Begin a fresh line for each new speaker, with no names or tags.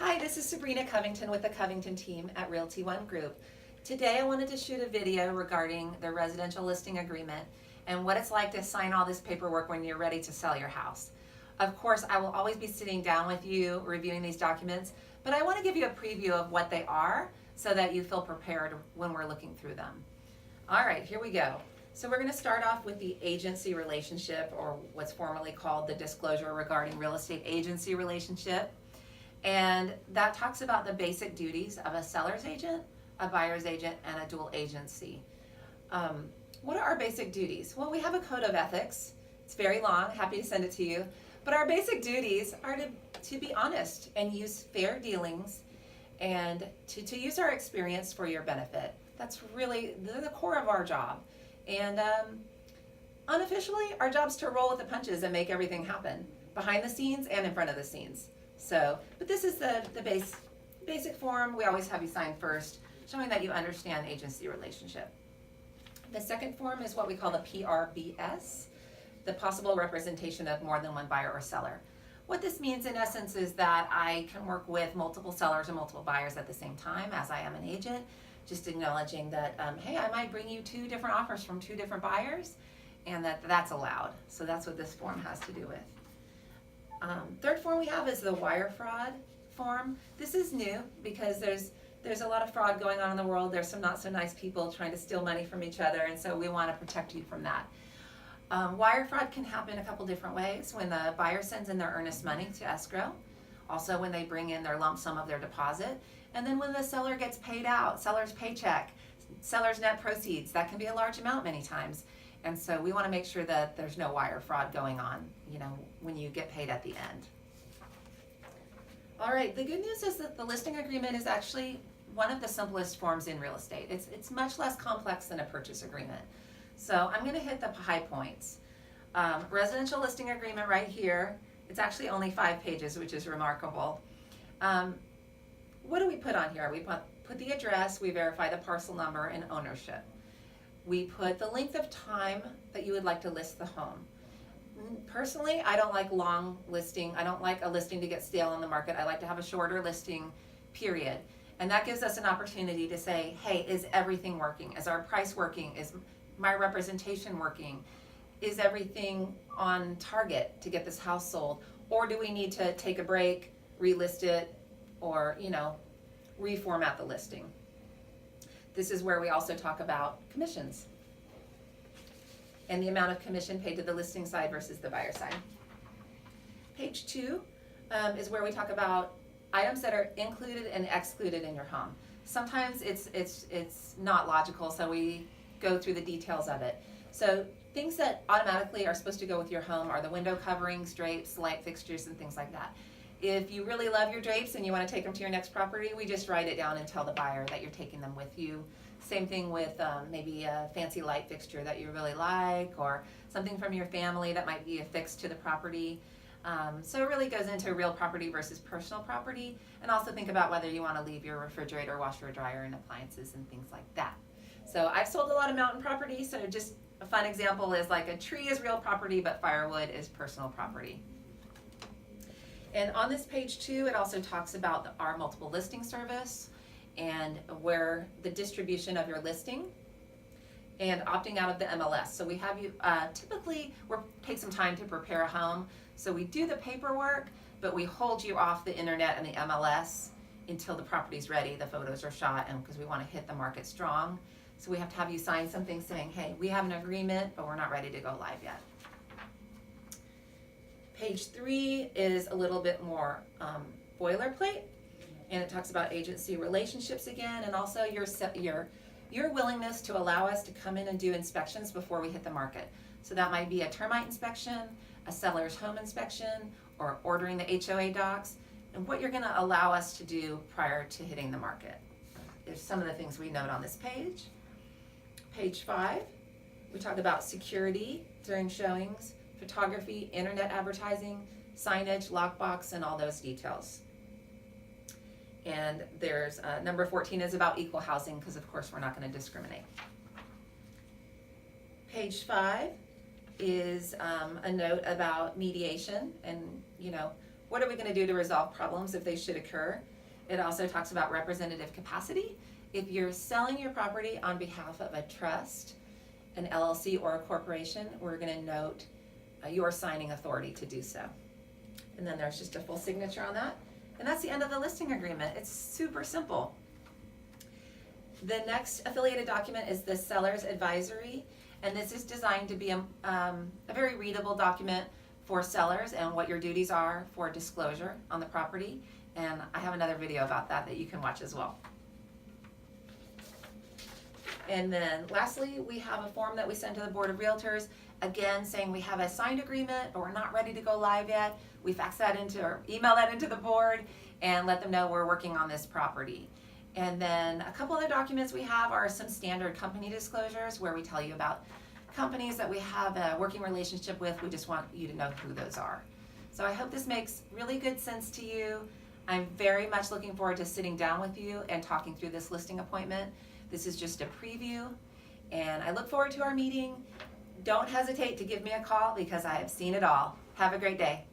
Hi, this is Sabrina Covington with the Covington team at Realty One Group. Today I wanted to shoot a video regarding the residential listing agreement and what it's like to sign all this paperwork when you're ready to sell your house. Of course, I will always be sitting down with you reviewing these documents, but I want to give you a preview of what they are so that you feel prepared when we're looking through them. All right, here we go. So we're going to start off with the agency relationship, or what's formerly called the disclosure regarding real estate agency relationship. And that talks about the basic duties of a seller's agent, a buyer's agent, and a dual agency. What are our basic duties? Well, we have a code of ethics. It's very long, happy to send it to you. But our basic duties are to be honest and use fair dealings and to use our experience for your benefit. That's really the core of our job. And unofficially, our job's to roll with the punches and make everything happen, behind the scenes and in front of the scenes. So, but this is the basic form. We always have you sign first, showing that you understand agency relationship. The second form is what we call the PRBS, the possible representation of more than one buyer or seller. What this means in essence is that I can work with multiple sellers and multiple buyers at the same time as I am an agent, just acknowledging that, hey, I might bring you two different offers from two different buyers, and that's allowed. So that's what this form has to do with. Third form we have is the wire fraud form. This is new because there's a lot of fraud going on in the world. There's some not so nice people trying to steal money from each other, and so we want to protect you from that. Wire fraud can happen a couple different ways. When the buyer sends in their earnest money to escrow, also when they bring in their lump sum of their deposit, and then when the seller gets paid out, seller's paycheck, seller's net proceeds, that can be a large amount many times. And so we want to make sure that there's no wire fraud going on, when you get paid at the end. All right, the good news is that the listing agreement is actually one of the simplest forms in real estate. It's much less complex than a purchase agreement. So I'm going to hit the high points. Residential listing agreement right here. It's actually only 5 pages, which is remarkable. What do we put on here? We put the address, we verify the parcel number and ownership. We put the length of time that you would like to list the home. Personally, I don't like long listing. I don't like a listing to get stale on the market. I like to have a shorter listing period. And that gives us an opportunity to say, hey, is everything working? Is our price working? Is my representation working? Is everything on target to get this house sold? Or do we need to take a break, relist it, or reformat the listing? This is where we also talk about commissions and the amount of commission paid to the listing side versus the buyer side. Page 2 is where we talk about items that are included and excluded in your home. Sometimes it's not logical, so we go through the details of it. So things that automatically are supposed to go with your home are the window coverings, drapes, light fixtures, and things like that. If you really love your drapes and you want to take them to your next property, we just write it down and tell the buyer that you're taking them with you. Same thing with maybe a fancy light fixture that you really like, or something from your family that might be affixed to the property. So it really goes into real property versus personal property, and also think about whether you want to leave your refrigerator, washer, dryer, and appliances and things like that. So I've sold a lot of mountain property, so just a fun example is like a tree is real property, but firewood is personal property. And on this page 2, it also talks about our multiple listing service and where the distribution of your listing and opting out of the MLS. So we have you, typically we take some time to prepare a home. So we do the paperwork, but we hold you off the internet and the MLS until the property's ready, the photos are shot, and because we want to hit the market strong. So we have to have you sign something saying, hey, we have an agreement, but we're not ready to go live yet. Page 3 is a little bit more boilerplate, and it talks about agency relationships again, and also your willingness to allow us to come in and do inspections before we hit the market. So that might be a termite inspection, a seller's home inspection, or ordering the HOA docs, and what you're going to allow us to do prior to hitting the market. There's some of the things we note on this page. Page 5, we talk about security during showings, photography, internet advertising, signage, lockbox, and all those details. And there's number 14 is about equal housing, because of course we're not going to discriminate. Page 5 is a note about mediation and what are we gonna do to resolve problems if they should occur? It also talks about representative capacity. If you're selling your property on behalf of a trust, an LLC, or a corporation, we're gonna note your signing authority to do so. And then there's just a full signature on that. And that's the end of the listing agreement. It's super simple. The next affiliated document is the seller's advisory. And this is designed to be a very readable document for sellers and what your duties are for disclosure on the property. And I have another video about that you can watch as well. And then lastly, we have a form that we send to the Board of Realtors, again saying we have a signed agreement, but we're not ready to go live yet. We fax that into or email that into the board and let them know we're working on this property. And then a couple other documents we have are some standard company disclosures where we tell you about companies that we have a working relationship with. We just want you to know who those are. So I hope this makes really good sense to you. I'm very much looking forward to sitting down with you and talking through this listing appointment. This is just a preview, and I look forward to our meeting. Don't hesitate to give me a call because I have seen it all. Have a great day.